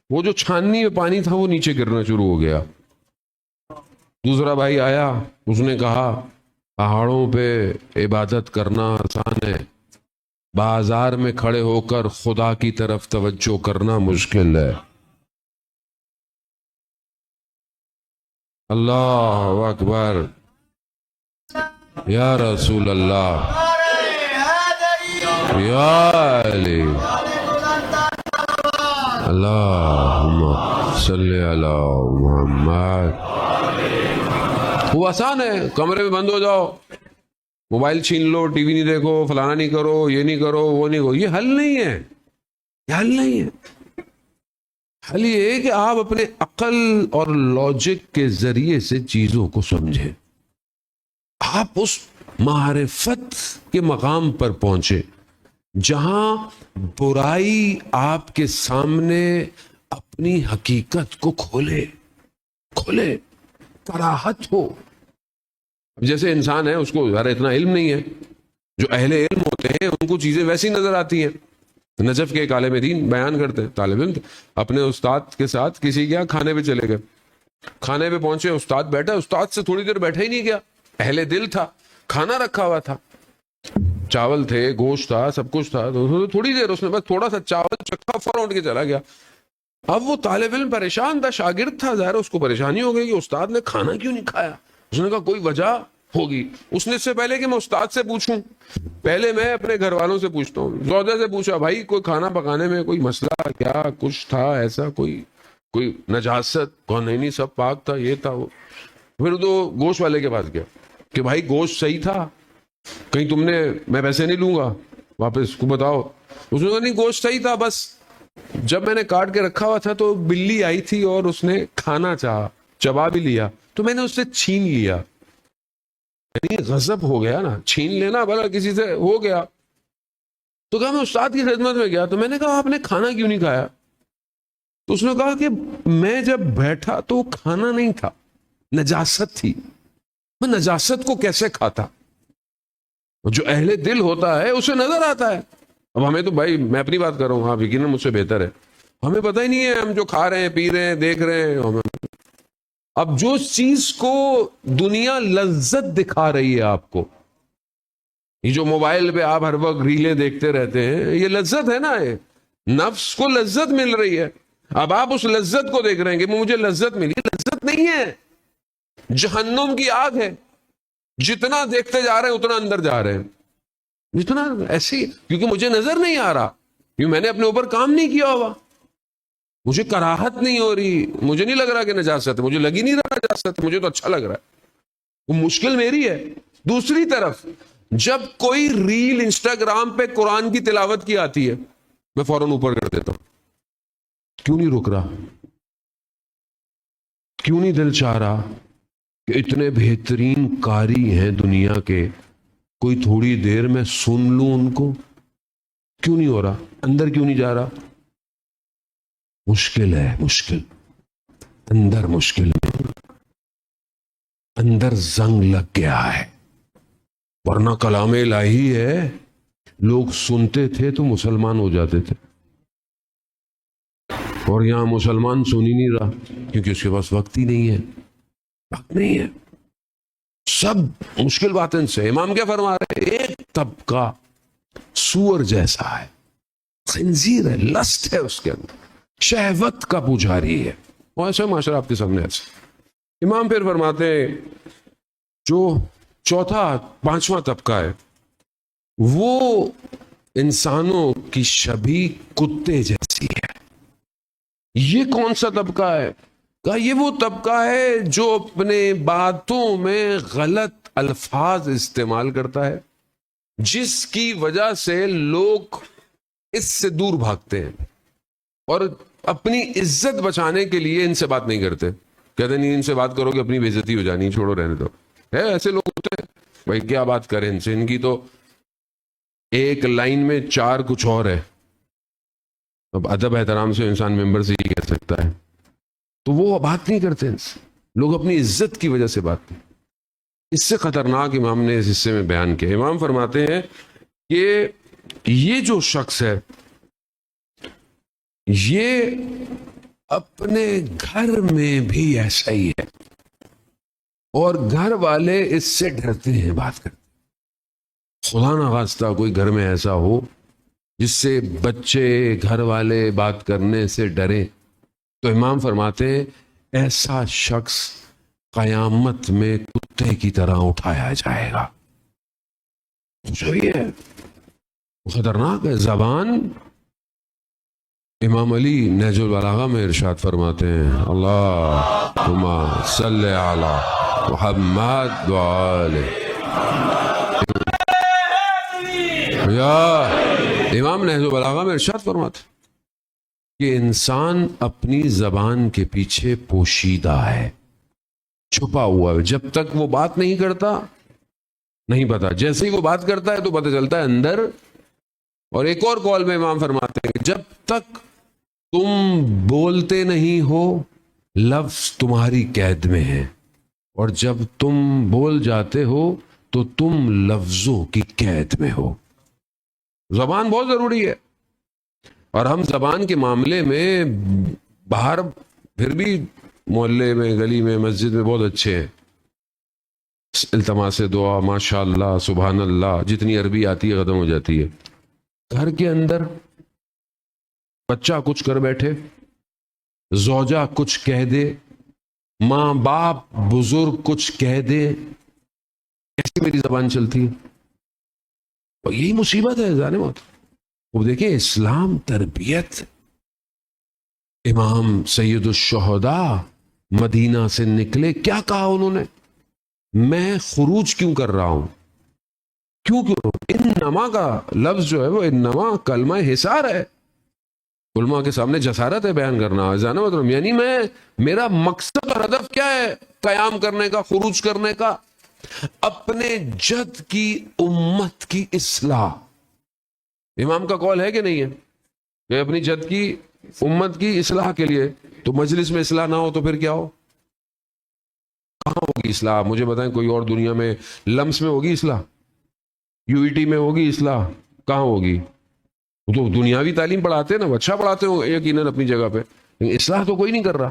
وہ جو چھاننی میں پانی تھا وہ نیچے گرنا شروع ہو گیا. دوسرا بھائی آیا, اس نے کہا پہاڑوں پہ عبادت کرنا آسان ہے, بازار میں کھڑے ہو کر خدا کی طرف توجہ کرنا مشکل ہے. اللہ اکبر, یا رسول اللہ, یا علی, اللہم صلی علی محمد. وہ آسان ہے, کمرے میں بند ہو جاؤ, موبائل چھین لو, ٹی وی نہیں دیکھو, فلانا نہیں کرو, یہ نہیں کرو, وہ نہیں کرو. یہ حل نہیں ہے, یہ حل نہیں ہے. حل یہ ہے کہ آپ اپنے عقل اور لاجک کے ذریعے سے چیزوں کو سمجھیں, آپ اس معرفت کے مقام پر پہنچے جہاں برائی آپ کے سامنے اپنی حقیقت کو کھولے, کراہت ہو. جیسے انسان ہے, اس کو ذرا اتنا علم نہیں ہے, جو اہل علم ہوتے ہیں ان کو چیزیں ویسی نظر آتی ہیں. نجف کے ایک عالم دین بیان کرتے ہیں, طالب علم اپنے استاد کے ساتھ کسی کے کھانے پہ چلے گئے, کھانے پہ پہنچے, استاد بیٹھا, استاد سے تھوڑی دیر بیٹھا ہی نہیں گیا, اہل دل تھا, کھانا رکھا ہوا تھا, چاول تھے, گوشت تھا, سب کچھ تھا, تو تھوڑی دیر اس نے بس تھوڑا سا چاول چکھا, فوراً اٹھ کے چلا گیا. اب وہ طالب علم پریشان تھا, شاگرد تھا, ظاہر اس کو پریشانی ہو گئی کہ استاد نے کھانا کیوں نہیں کھایا. اس نے کہا کوئی وجہ ہوگی. اس نے اس سے پہلے کہ میں استاد سے پوچھوں, پہلے میں اپنے گھر والوں سے پوچھتا ہوں. زوجہ سے پوچھا, بھائی کوئی کھانا پکانے میں کوئی مسئلہ کیا کچھ تھا ایسا, کوئی نجاست؟ کون نہیں, سب پاک تھا, یہ تھا وہ. پھر تو گوشت والے کے پاس گیا کہ بھائی گوشت صحیح تھا, کہیں تم نے, میں پیسے نہیں لوں گا واپس, کو بتاؤ. اس نے کہا نہیں گوشت صحیح تھا, بس جب میں نے کاٹ کے رکھا ہوا تھا تو بلی آئی تھی اور اس نے کھانا چاہا, چبا بھی لیا, تو میں نے اس سے چھین لیا. یعنی غضب ہو گیا نا, چھین لینا بھلا کسی سے ہو گیا. تو کہا میں استاد کی خدمت میں گیا, تو میں نے کہا آپ نے کھانا کیوں نہیں کھایا؟ تو اس نے کہا کہ میں جب بیٹھا تو کھانا نہیں تھا, نجاست تھی, میں نجاست کو کیسے کھاتا؟ جو اہل دل ہوتا ہے اسے نظر آتا ہے. اب ہمیں تو بھائی, میں اپنی بات کر رہا ہوں, آپ یقیناً مجھ سے بہتر ہے, ہمیں پتہ ہی نہیں ہے, ہم جو کھا رہے ہیں, پی رہے ہیں, دیکھ رہے ہیں. اب جو چیز کو دنیا لذت دکھا رہی ہے آپ کو, یہ جو موبائل پہ آپ ہر وقت ریلیں دیکھتے رہتے ہیں, یہ لذت ہے نا, نفس کو لذت مل رہی ہے. اب آپ اس لذت کو دیکھ رہے ہیں کہ مجھے لذت ملی, لذت نہیں ہے, جہنم کی آگ ہے. جتنا دیکھتے جا رہے ہیں اتنا اندر جا رہے ہیں, جتنا ایسے ہی, کیونکہ مجھے نظر نہیں آ رہا, کیونکہ میں نے اپنے اوپر کام نہیں کیا ہوا, مجھے کراہت نہیں ہو رہی, مجھے نہیں لگ رہا کہ نجاست ہے, مجھے لگ ہی نہیں رہا نجاست ہے, مجھے تو اچھا لگ رہا ہے. وہ مشکل میری ہے. دوسری طرف جب کوئی ریل انسٹاگرام پہ قرآن کی تلاوت کی آتی ہے, میں فوراً اوپر کر دیتا ہوں. کیوں نہیں رک رہا, کیوں نہیں دل چاہ رہا کہ اتنے بہترین قاری ہیں دنیا کے, کوئی تھوڑی دیر میں سن لوں ان کو؟ کیوں نہیں ہو رہا, اندر کیوں نہیں جا رہا؟ مشکل ہے, مشکل اندر, مشکل میں اندر زنگ لگ گیا ہے. ورنہ کلام الہی ہے, لوگ سنتے تھے تو مسلمان ہو جاتے تھے, اور یہاں مسلمان سن ہی نہیں رہا کیونکہ اس کے پاس وقت ہی نہیں ہے, وقت نہیں ہے. سب مشکل باتیں سے. امام کیا فرما رہے ہیں, ایک طبقہ سور جیسا ہے, خنزیر ہے, لسٹ ہے اس کے اندر, شہوت کا پجاری ہے. اور ایسا معاشرہ آپ کے سامنے ایسا. امام پھر فرماتے ہیں جو چوتھا پانچواں طبقہ ہے وہ انسانوں کی شبیہ کتے جیسی ہے. یہ کون سا طبقہ ہے؟ کہا یہ وہ طبقہ ہے جو اپنے باتوں میں غلط الفاظ استعمال کرتا ہے, جس کی وجہ سے لوگ اس سے دور بھاگتے ہیں اور اپنی عزت بچانے کے لیے ان سے بات نہیں کرتے. کہتے نہیں ان سے بات کرو گے اپنی بے عزتی ہو جانی, چھوڑو رہنے دو. ہے ایسے لوگ ہوتے ہیں بھائی, کیا بات کریں ان سے, ان کی تو ایک لائن میں چار کچھ اور ہے. اب ادب احترام سے انسان ممبر سے یہ کہہ سکتا ہے, تو وہ بات نہیں کرتے ان سے, لوگ اپنی عزت کی وجہ سے بات نہیں. اس سے خطرناک امام نے اس حصے میں بیان کیا. امام فرماتے ہیں کہ یہ جو شخص ہے یہ اپنے گھر میں بھی ایسا ہی ہے، اور گھر والے اس سے ڈرتے ہیں بات کرتے. خدا نہ خواستہ کوئی گھر میں ایسا ہو جس سے بچے گھر والے بات کرنے سے ڈرے، تو امام فرماتے ہیں ایسا شخص قیامت میں کتے کی طرح اٹھایا جائے گا. جو یہ خطرناک ہے زبان. امام علی نہج البلاغہ میں ارشاد فرماتے ہیں اللہم صلی علی محمد وآلہ. امام نہج البلاغہ میں ارشاد فرماتے ہیں کہ انسان اپنی زبان کے پیچھے پوشیدہ ہے، چھپا ہوا ہے. جب تک وہ بات نہیں کرتا نہیں پتا، جیسے ہی وہ بات کرتا ہے تو پتہ چلتا ہے اندر. اور ایک اور قول میں امام فرماتے ہیں کہ جب تک تم بولتے نہیں ہو لفظ تمہاری قید میں ہیں، اور جب تم بول جاتے ہو تو تم لفظوں کی قید میں ہو. زبان بہت ضروری ہے. اور ہم زبان کے معاملے میں باہر پھر بھی محلے میں، گلی میں، مسجد میں بہت اچھے ہیں. التماس دعا، ماشاء اللہ، سبحان اللہ، جتنی عربی آتی ہے ختم ہو جاتی ہے. گھر کے اندر بچہ کچھ کر بیٹھے، زوجہ کچھ کہہ دے، ماں باپ بزرگ کچھ کہہ دے، کیسی میری زبان چلتی ہے. اور یہی مصیبت ہے جانے موت. وہ دیکھیں اسلام تربیت. امام سید الشہداء مدینہ سے نکلے، کیا کہا انہوں نے؟ میں خروج کیوں کر رہا ہوں؟ کیوں انما کا لفظ جو ہے وہ انما کلمہ حصار ہے. علماء کے سامنے جسارت ہے بیان کرنا. جانا مطلب یعنی میرا مقصد اور ہدف کیا ہے قیام کرنے کا، خروج کرنے کا؟ اپنے جد کی امت کی اصلاح. امام کا قول ہے کہ نہیں ہے کہ اپنی جد کی امت کی اصلاح کے لیے؟ تو مجلس میں اصلاح نہ ہو تو پھر کیا ہو؟ کہاں ہوگی اصلاح؟ مجھے بتائیں کوئی اور دنیا میں لمس میں ہوگی اصلاح؟ یو ای ٹی میں ہوگی اصلاح؟ کہاں ہوگی؟ وہ تو دنیاوی تعلیم پڑھاتے ہیں نا، اچھا پڑھاتے ہو یقیناً اپنی جگہ پہ، لیکن اصلاح تو کوئی نہیں کر رہا.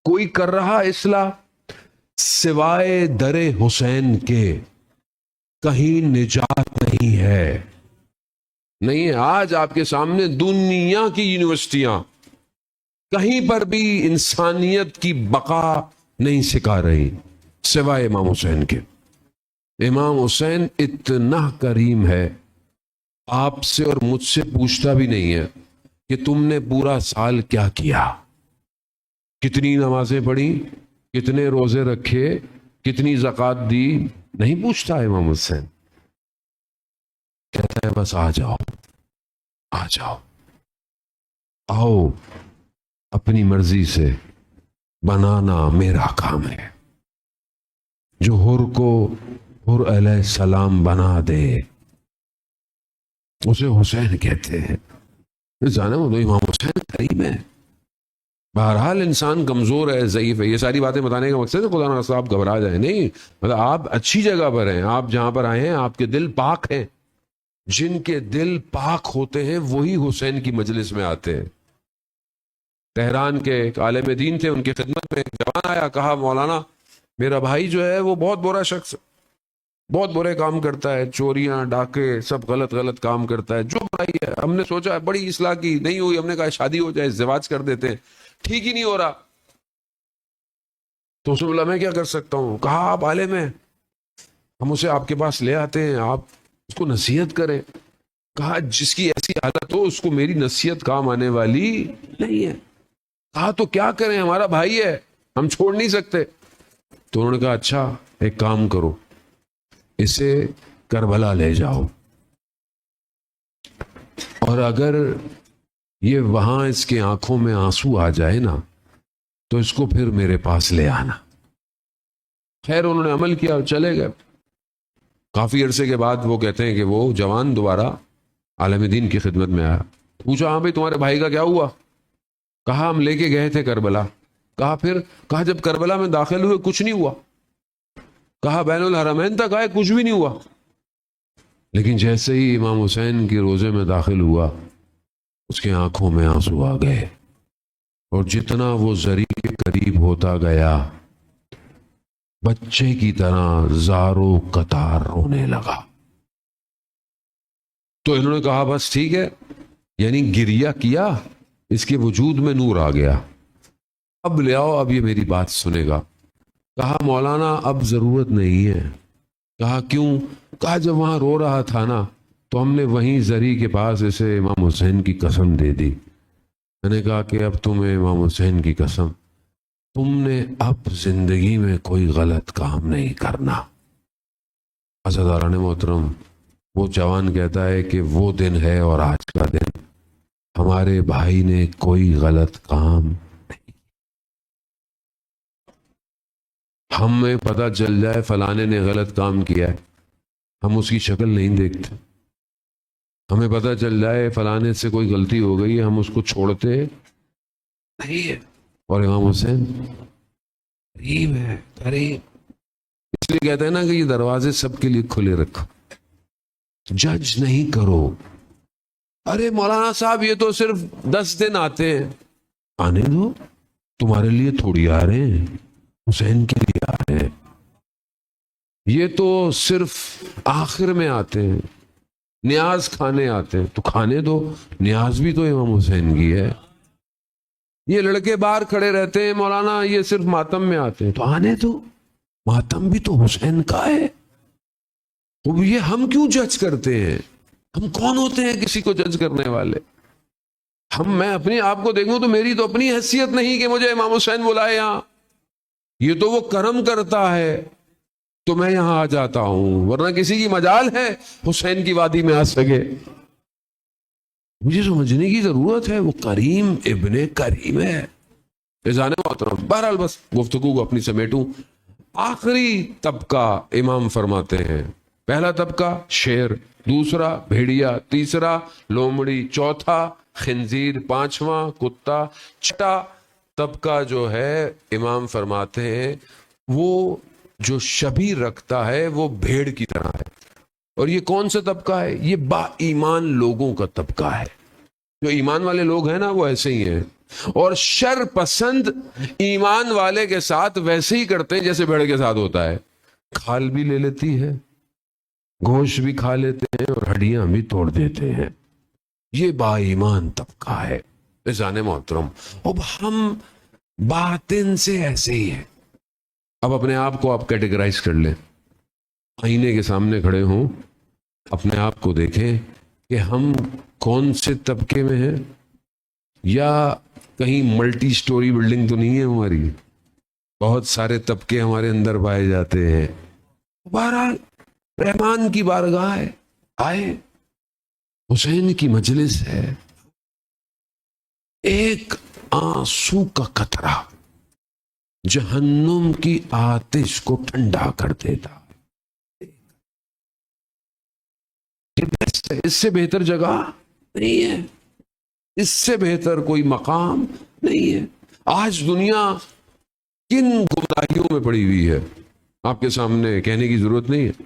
کوئی کر رہا اصلاح سوائے در حسین کے کہیں نجات نہیں ہے. نہیں ہے. آج آپ کے سامنے دنیا کی یونیورسٹیاں کہیں پر بھی انسانیت کی بقا نہیں سکھا رہی سوائے امام حسین کے. امام حسین اتنا کریم ہے، آپ سے اور مجھ سے پوچھتا بھی نہیں ہے کہ تم نے پورا سال کیا کیا، کتنی نمازیں پڑھی، کتنے روزے رکھے، کتنی زکوٰۃ دی. نہیں پوچھتا امام حسین. کہتا ہے بس آ جاؤ، آ جاؤ، آؤ، اپنی مرضی سے بنانا میرا کام ہے. جو حر کو حر علیہ السلام بنا دے اسے حسین کہتے ہیں. جانا وہ امام حسین کریم ہے. بہرحال انسان کمزور ہے، ضعیف ہے. یہ ساری باتیں بتانے کا مقصد ہے خدا نہ خواستہ آپ گھبرا جائیں نہیں. مطلب آپ اچھی جگہ پر ہیں، آپ جہاں پر آئے ہیں آپ کے دل پاک ہیں. جن کے دل پاک ہوتے ہیں وہی حسین کی مجلس میں آتے ہیں. تہران کے ایک عالم دین تھے، ان کی خدمت میں ایک جوان آیا، کہا مولانا میرا بھائی جو ہے وہ بہت برا شخص، بہت برے کام کرتا ہے، چوریاں، ڈاکے، سب غلط کام کرتا ہے، جو برائی ہے. ہم نے سوچا بڑی اصلاح کی، نہیں ہوئی. ہم نے کہا شادی ہو جائے، ازدواج کر دیتے ہیں، ٹھیک ہی نہیں ہو رہا. تو اس نے بولا میں کیا کر سکتا ہوں؟ کہا آپ عالم ہیں، ہم اسے آپ کے پاس لے آتے ہیں، آپ اس کو نصیحت کریں. کہا جس کی ایسی حالت ہو اس کو میری نصیحت کام آنے والی نہیں ہے. کہا تو کیا کریں، ہمارا بھائی ہے، ہم چھوڑ نہیں سکتے. تو انہوں نے کہا اچھا ایک کام کرو، اسے کربلا لے جاؤ، اور اگر یہ وہاں اس کے آنکھوں میں آنسو آ جائے نا تو اس کو پھر میرے پاس لے آنا. خیر انہوں نے عمل کیا، چلے گئے. کافی عرصے کے بعد وہ کہتے ہیں کہ وہ جوان دوبارہ عالم دین کی خدمت میں آیا. پوچھا ہاں بھائی تمہارے بھائی کا کیا ہوا؟ کہا ہم لے کے گئے تھے کربلا. کہا پھر؟ کہا جب کربلا میں داخل ہوئے کچھ نہیں ہوا. کہا بین الحرمین تک آئے کچھ بھی نہیں ہوا. لیکن جیسے ہی امام حسین کے روزے میں داخل ہوا اس کے آنکھوں میں آنسو آ گئے، اور جتنا وہ زری کے قریب ہوتا گیا بچے کی طرح زارو قطار رونے لگا۔ تو انہوں نے کہا بس ٹھیک ہے، یعنی گریہ کیا، اس کے وجود میں نور آ گیا، اب لے آؤ، اب یہ میری بات سنے گا۔ کہا مولانا اب ضرورت نہیں ہے۔ کہا کیوں؟ کہا جب وہاں رو رہا تھا نا تو ہم نے وہیں زری کے پاس اسے امام حسین کی قسم دے دی۔ میں نے کہا کہ اب تمہیں امام حسین کی قسم، تم نے اب زندگی میں کوئی غلط کام نہیں کرنا۔ عزیزان محترم، وہ جوان کہتا ہے کہ وہ دن ہے اور آج کا دن ہمارے بھائی نے کوئی غلط کام نہیں، ہمیں پتہ چل جائے فلانے نے غلط کام کیا ہے، ہم اس کی شکل نہیں دیکھتے، ہمیں پتہ چل جائے فلانے سے کوئی غلطی ہو گئی ہے، ہم اس کو چھوڑتے نہیں ہے۔ اور امام حسین قریب ہے، قریب، اس لیے کہتے ہیں نا کہ یہ دروازے سب کے لیے کھلے رکھو، جج نہیں کرو۔ ارے مولانا صاحب یہ تو صرف 10 دن آتے ہیں، آنے دو، تمہارے لیے تھوڑی آ رہے ہیں، حسین کے لیے آ رہے ہیں۔ یہ تو صرف آخر میں آتے ہیں، نیاز کھانے آتے ہیں، تو کھانے دو، نیاز بھی تو امام حسین کی ہے۔ یہ لڑکے باہر کھڑے رہتے ہیں مولانا یہ صرف ماتم میں آتے ہیں، تو آنے دو، ماتم بھی تو حسین کا ہے۔ تو یہ ہم کیوں جج کرتے ہیں؟ ہم کون ہوتے ہیں کسی کو جج کرنے والے؟ میں اپنے آپ کو دیکھوں تو میری تو اپنی حیثیت نہیں کہ مجھے امام حسین بلائے یہاں، یہ تو وہ کرم کرتا ہے تو میں یہاں آ جاتا ہوں، ورنہ کسی کی مجال ہے حسین کی وادی میں آ سکے؟ مجھے سمجھنے کی ضرورت ہے، وہ کریم ابن کریم ہے۔ اذان محترم، بہرحال بس گفتگو کو اپنی سمیٹوں، آخری طبقہ امام فرماتے ہیں، پہلا طبقہ شیر، دوسرا بھیڑیا، تیسرا لومڑی، چوتھا خنزیر، پانچواں کتا، چھٹا طبقہ جو ہے امام فرماتے ہیں وہ جو شبیہ رکھتا ہے وہ بھیڑ کی طرح ہے۔ اور یہ کون سا طبقہ ہے؟ یہ با ایمان لوگوں کا طبقہ ہے، جو ایمان والے لوگ ہیں نا وہ ایسے ہی ہیں، اور شر پسند ایمان والے کے ساتھ ویسے ہی کرتے ہیں جیسے بھیڑ کے ساتھ ہوتا ہے، کھال بھی لے لیتی ہے، گوشت بھی کھا لیتے ہیں اور ہڈیاں بھی توڑ دیتے ہیں۔ یہ با ایمان طبقہ ہے اذان محترم۔ اب ہم باطن سے ایسے ہی ہیں۔ اب اپنے آپ کو آپ کیٹیگرائز کر لیں، آئینے کے سامنے کھڑے ہوں، اپنے آپ کو دیکھیں کہ ہم کون سے طبقے میں ہیں، یا کہیں ملٹی سٹوری بلڈنگ تو نہیں ہے ہماری، بہت سارے طبقے ہمارے اندر پائے جاتے ہیں۔ بہرحال رحمان کی بارگاہ ہے، آئے، حسین کی مجلس ہے، ایک آنسو کا قطرہ جہنم کی آتش کو ٹھنڈا کر دیتا، اس سے بہتر جگہ نہیں ہے، اس سے بہتر کوئی مقام نہیں ہے۔ آج دنیا کن گمراہیوں میں پڑی ہوئی ہے آپ کے سامنے کہنے کی ضرورت نہیں ہے،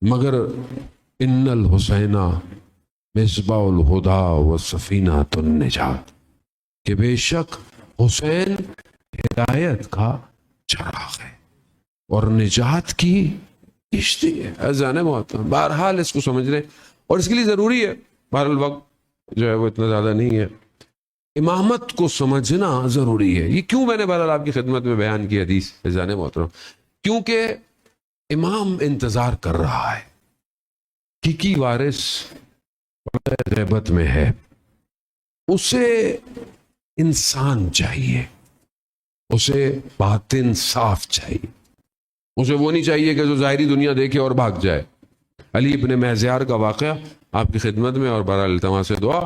مگر ان الحسین مصباح الہدی و سفینۃ النجات، کہ بے شک حسین ہدایت کا چراغ ہے اور نجات کی کشتی ہے۔ اذان محترم، بہرحال اس کو سمجھ لیں، اور اس کے لیے ضروری ہے، بہرحال وقت جو ہے وہ اتنا زیادہ نہیں ہے، امامت کو سمجھنا ضروری ہے۔ یہ کیوں میں نے بہرحال آپ کی خدمت میں بیان کی حدیث اذان محترم؟ کیونکہ امام انتظار کر رہا ہے، کی وارث غیبت میں ہے، اسے انسان چاہیے، اسے باطن صاف چاہیے، اسے وہ نہیں چاہیے کہ جو ظاہری دنیا دیکھے اور بھاگ جائے۔ علی ابن مہزیار کا واقعہ آپ کی خدمت میں، اور بہرحال التماس دعا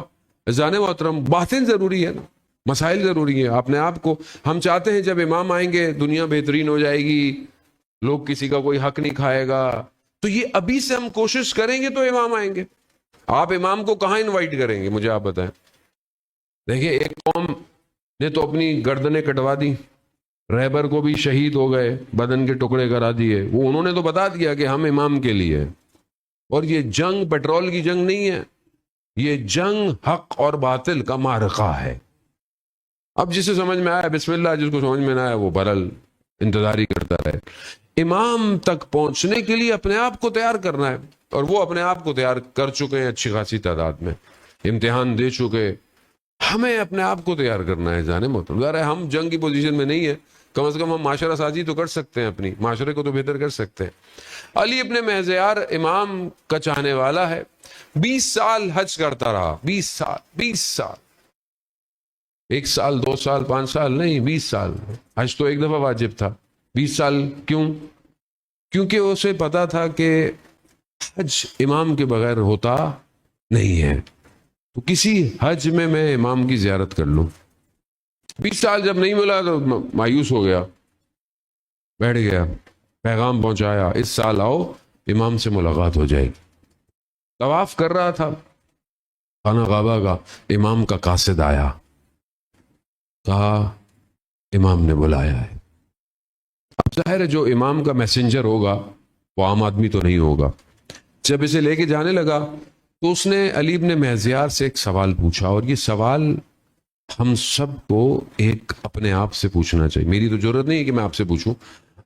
اذان محترم، باطن ضروری ہے نا، مسائل ضروری ہیں۔ اپنے آپ کو، ہم چاہتے ہیں جب امام آئیں گے دنیا بہترین ہو جائے گی، لوگ کسی کا کوئی حق نہیں کھائے گا، تو یہ ابھی سے ہم کوشش کریں گے تو امام آئیں گے۔ آپ امام کو کہاں انوائٹ کریں گے مجھے آپ بتائیں؟ دیکھیں ایک قوم نے تو اپنی گردنیں کٹوا دی، رہبر کو بھی شہید ہو گئے، بدن کے ٹکڑے کرا دیے، وہ انہوں نے تو بتا دیا کہ ہم امام کے لیے، اور یہ جنگ پیٹرول کی جنگ نہیں ہے، یہ جنگ حق اور باطل کا معرکہ ہے. اب جسے سمجھ میں آیا بسم اللہ، جس کو سمجھ میں نہ آیا وہ برل انتظاری کرتا رہے. امام تک پہنچنے کے لیے اپنے آپ کو تیار کرنا ہے، اور وہ اپنے آپ کو تیار کر چکے ہیں اچھی خاصی تعداد میں، امتحان دے چکے. ہمیں اپنے آپ کو تیار کرنا ہے جانے محترم. ظاہر ہے ہم جنگ کی پوزیشن میں نہیں ہے، کم از کم ہم معاشرہ سازی تو کر سکتے ہیں، اپنی معاشرے کو تو بہتر کر سکتے ہیں. علی ابن مہزیار امام کا چاہنے والا ہے، 20 سال حج کرتا رہا. 20 سال 1 سال 2 سال 5 سال نہیں، 20 سال. حج تو ایک دفعہ واجب تھا. 20 سال کیوں؟ کیونکہ اسے پتا تھا کہ حج امام کے بغیر ہوتا نہیں ہے، تو کسی حج میں امام کی زیارت کر لوں. 20 سال جب نہیں ملا تو مایوس ہو گیا، بیٹھ گیا. پیغام پہنچایا اس سال آؤ، امام سے ملاقات ہو جائے گی. طواف کر رہا تھا خانہ کعبہ کا، امام کا قاصد آیا، کہا امام نے بلایا ہے. اب ظاہر ہے جو امام کا میسنجر ہوگا وہ عام آدمی تو نہیں ہوگا. جب اسے لے کے جانے لگا تو اس نے علی ابن مہزیار سے ایک سوال پوچھا، اور یہ سوال ہم سب کو ایک اپنے آپ سے پوچھنا چاہیے. میری تو ضرورت نہیں ہے کہ میں آپ سے پوچھوں،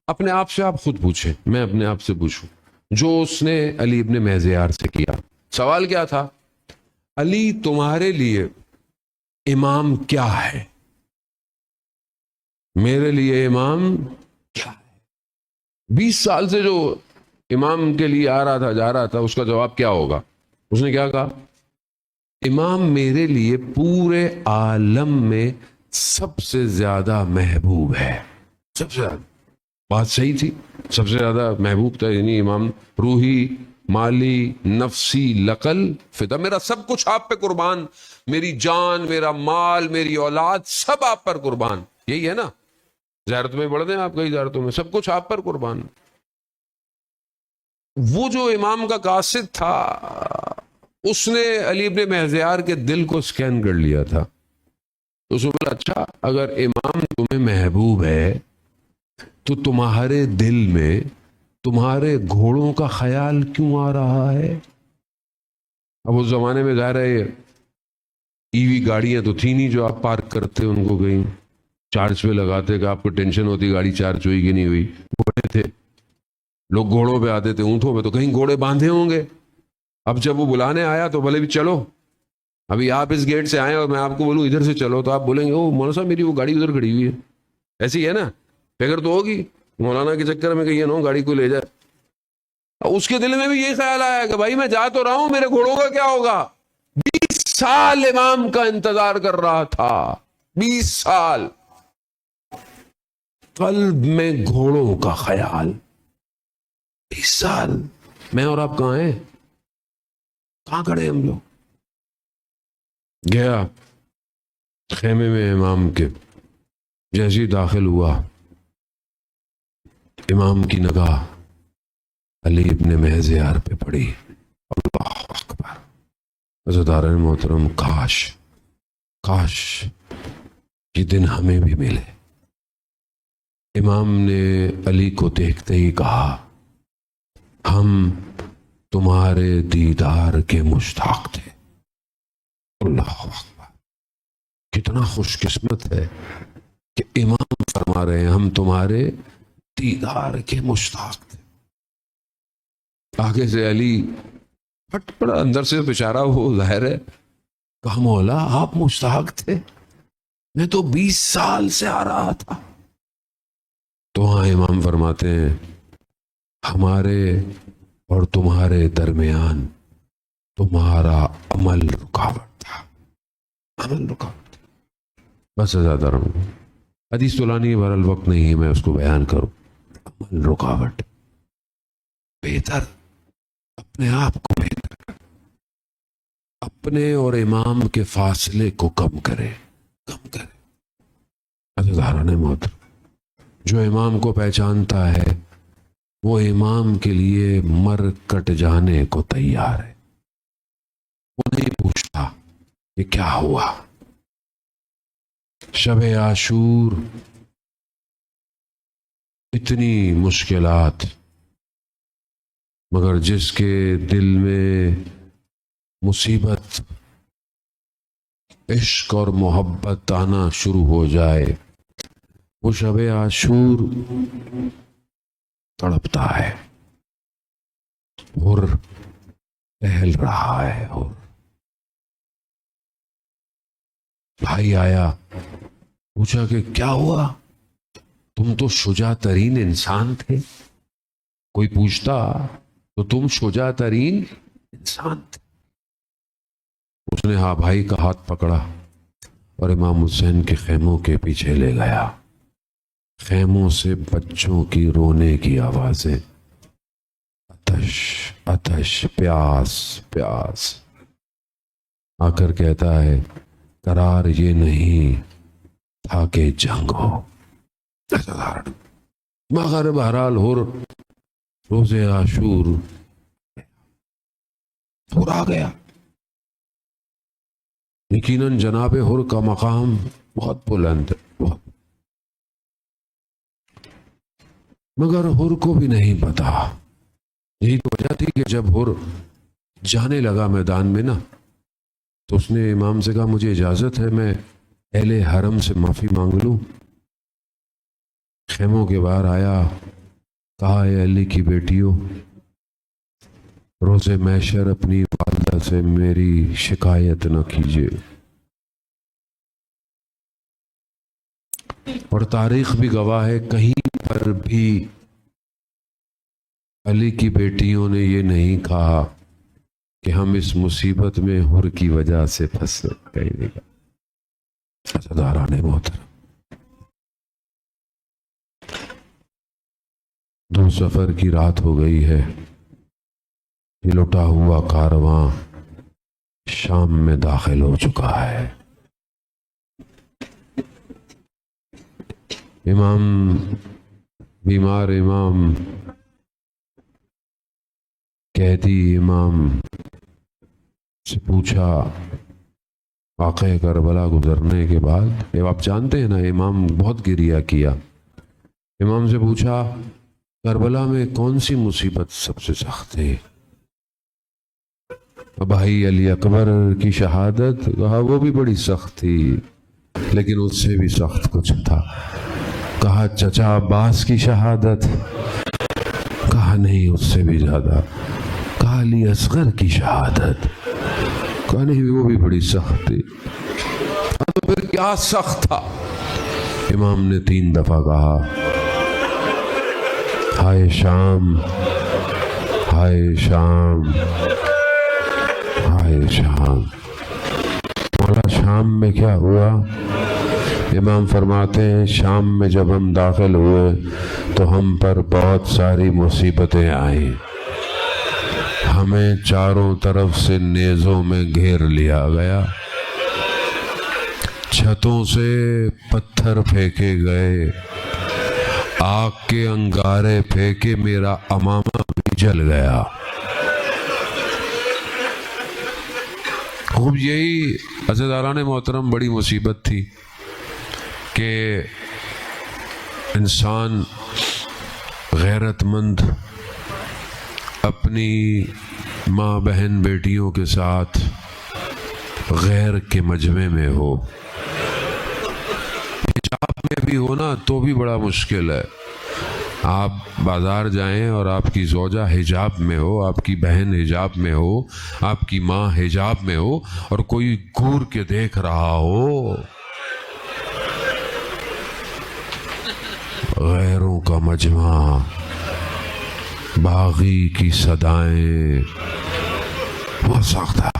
اپنے آپ سے آپ خود پوچھیں، میں اپنے آپ سے پوچھوں. جو اس نے علی ابن مہزیار سے کیا، سوال کیا تھا؟ علی تمہارے لیے امام کیا ہے؟ میرے لیے امام کیا ہے؟ 20 سال سے جو امام کے لیے آ رہا تھا جا رہا تھا، اس کا جواب کیا ہوگا؟ اس نے کیا کہا؟ امام میرے لیے پورے عالم میں سب سے زیادہ محبوب ہے. سب سے زیادہ. بات صحیح تھی، سب سے زیادہ محبوب تھا. یعنی امام روحی، مالی، نفسی، لقل فدا، میرا سب کچھ آپ پہ قربان، میری جان، میرا مال، میری اولاد، سب آپ پر قربان. یہی ہے نا؟ زیارت میں پڑھتے ہیں آپ کئی زیارتوں میں، سب کچھ آپ پر قربان. وہ جو امام کا قاصد تھا، اس نے علی ابن مہزیار کے دل کو سکین کر لیا تھا. تو اس نے بولا اچھا اگر امام تمہیں محبوب ہے تو تمہارے دل میں تمہارے گھوڑوں کا خیال کیوں آ رہا ہے؟ اب اس زمانے میں ظاہر ہے ای وی گاڑیاں تو تھی نہیں جو آپ پارک کرتے ان کو کہیں چارج پہ لگاتے، کہ آپ کو ٹینشن ہوتی گاڑی چارج ہوئی کہ نہیں ہوئی. گھوڑے تھے، لوگ گھوڑوں پہ آتے تھے، اونٹوں پہ، تو کہیں گھوڑے باندھے ہوں گے. اب جب وہ بلانے آیا تو بولے بھی چلو، ابھی آپ اس گیٹ سے آئے اور میں آپ کو بولوں ادھر سے چلو، تو آپ بولیں گے او مولانا صاحب میری وہ گاڑی ادھر کھڑی ہوئی ہے. ایسی ہے نا، فکر تو ہوگی مولانا کے چکر میں کہ یہ نہ ہو گاڑی کو لے جائے. اس کے دل میں بھی یہی خیال آیا کہ بھائی میں جا تو رہا ہوں، میرے گھوڑوں کا کیا ہوگا؟ 20 سال امام کا انتظار کر رہا تھا، 20 سال. قلب میں گھوڑوں کا خیال. 20 سال میں اور آپ کہاں ہیں؟ کہاں کھڑے ہم لوگ؟ گیا خیمے میں امام کے، جیسے ہی داخل ہوا امام کی نگاہ علی ابن مہزیار پہ پڑی. اللہ اکبر. عزیزان محترم، کاش یہ دن ہمیں بھی ملے. امام نے علی کو دیکھتے ہی کہا ہم تمہارے دیدار کے مشتاق تھے. اللہ اکبر. کتنا خوش قسمت ہے کہ امام فرما رہے ہیں ہم تمہارے دیدار کے مشتاق تھے. آگے سے علی پھٹ پڑا، اندر سے بیچارہ وہ ظاہر ہے، کہا مولا آپ مشتاق تھے، میں تو 20 سال سے آ رہا تھا. تو ہاں امام فرماتے ہیں ہمارے اور تمہارے درمیان تمہارا عمل رکاوٹ تھا. عمل رکاوٹ. بس زیادہ رہوں حدیث تو لانی بہرحال وقت نہیں ہے میں اس کو بیان کروں. عمل رکاوٹ. بہتر اپنے آپ کو بہتر کر، اپنے اور امام کے فاصلے کو کم کرے. عزیزان محترم، جو امام کو پہچانتا ہے وہ امام کے لیے مر کٹ جانے کو تیار ہے. وہ نہیں پوچھتا کہ کیا ہوا. شب عاشور اتنی مشکلات، مگر جس کے دل میں مصیبت عشق اور محبت آنا شروع ہو جائے، وہ شب عاشور تڑپتا ہے اور ٹہل رہا ہے. اور بھائی آیا، پوچھا کہ کیا ہوا، تم تو شجاع ترین انسان تھے. کوئی پوچھتا تو تم شجاع ترین انسان تھے. اس نے ہاں بھائی کا ہاتھ پکڑا اور امام حسین کے خیموں کے پیچھے لے گیا. خیموں سے بچوں کی رونے کی آوازیں، آتش آتش، پیاس پیاس. آ کر کہتا ہے قرار یہ نہیں تھا کہ جنگ ہو. مگر بہرحال روز عاشور ہور آ گیا. یقیناً جناب حر کا مقام بہت بلند ہے، بہت. مگر حر کو بھی نہیں پتا. یہی تو وجہ تھی کہ جب حر جانے لگا میدان میں نا، تو اس نے امام سے کہا مجھے اجازت ہے میں اہل حرم سے معافی مانگ لوں. خیموں کے باہر آیا، کہا اے علی کی بیٹیوں، روز محشر اپنی والدہ سے میری شکایت نہ کیجیے. اور تاریخ بھی گواہ ہے، کہیں پر بھی علی کی بیٹیوں نے یہ نہیں کہا کہ ہم اس مصیبت میں حر کی وجہ سے پھنسے. کہیں نہیں کہا. عزیزان محترم، دو سفر کی رات ہو گئی ہے. یہ لٹا ہوا کارواں شام میں داخل ہو چکا ہے. امام بیمار امام، قیدی امام سے پوچھا واقعہ کربلا گزرنے کے بعد، آپ جانتے ہیں نا امام بہت گریہ کیا. امام سے پوچھا کربلا میں کون سی مصیبت سب سے سخت تھی؟ بھائی علی اکبر کی شہادت، کہا وہ بھی بڑی سخت تھی لیکن اس سے بھی سخت کچھ تھا. کہا چچا عباس کی شہادت، کہا نہیں اس سے بھی زیادہ. کہا علی اصغر کی شہادت، کہا نہیں وہ بھی بڑی سخت تھی. تو پھر کیا سخت تھا؟ امام نے 3 دفعہ کہا ہائے شام، ہائے شام، ہائے شام. مولا شام میں کیا ہوا؟ امام فرماتے ہیں شام میں جب ہم داخل ہوئے تو ہم پر بہت ساری مصیبتیں آئیں. ہمیں چاروں طرف سے نیزوں میں گھیر لیا گیا، چھتوں سے پتھر پھینکے گئے، آگ کے انگارے پھینکے، میرا امامہ بھی جل گیا. خوب یہی عزیزان محترم بڑی مصیبت تھی کہ انسان غیرت مند اپنی ماں بہن بیٹیوں کے ساتھ غیر کے مجمع میں ہو. حجاب میں بھی ہو نا تو بھی بڑا مشکل ہے. آپ بازار جائیں اور آپ کی زوجہ حجاب میں ہو، آپ کی بہن حجاب میں ہو، آپ کی ماں حجاب میں ہو، اور کوئی گور کے دیکھ رہا ہو. غیروں کا مجمع، باغی کی صدائیں، بہت سخت ہے.